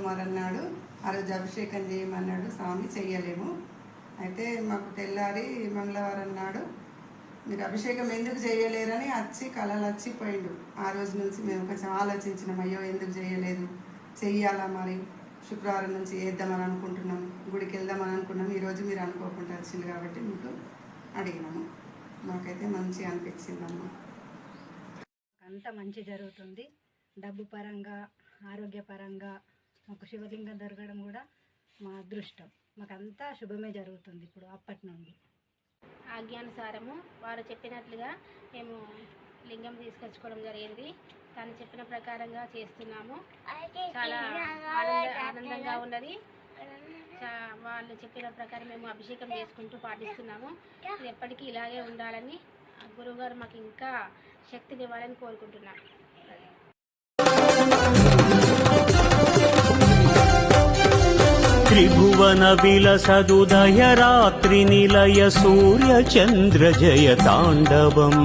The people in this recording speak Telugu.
సోమవారం నాడు ఆ రోజు అభిషేకం చేయమన్నాడు స్వామి, చెయ్యలేము. అయితే మాకు తెల్లారి మంగళవారం నాడు మీరు అభిషేకం ఎందుకు చేయలేరని కళలు వచ్చిపోయిండు. ఆ రోజు నుంచి మేము కొంచెం ఆలోచించినాం, అయ్యో ఎందుకు చేయలేదు, చెయ్యాలా మరి, శుక్రవారం నుంచి వేద్దామని అనుకుంటున్నాం, గుడికి వెళ్దామని అనుకున్నాం. ఈరోజు మీరు అనుకోకుండా వచ్చింది కాబట్టి మీకు అడిగినాము. మాకైతే మంచిగా అనిపించిందమ్మా. అంతా మంచి జరుగుతుంది. డబ్బు పరంగా, ఆరోగ్యపరంగా మాకు శివలింగం దొరకడం కూడా మా అదృష్టం. మాకంతా శుభమే జరుగుతుంది ఇప్పుడు అప్పటి నుండి. ఆజ్ఞానుసారము వారు చెప్పినట్లుగా మేము లింగం తీసుకొచ్చుకోవడం జరిగింది. తను చెప్పిన ప్రకారంగా చేస్తున్నాము. చాలా ఆనందంగా ఉన్నది. వాళ్ళు చెప్పిన ప్రకారం మేము అభిషేకం చేసుకుంటూ పాటిస్తున్నాము. ఇది ఎప్పటికీ ఇలాగే ఉండాలని గురువుగారు మాకు ఇంకా శక్తినివ్వాలని కోరుకుంటున్నాను. త్రిభువన విలసదుదయ రాత్రి నిలయ సూర్య చంద్ర జయ తాండవం.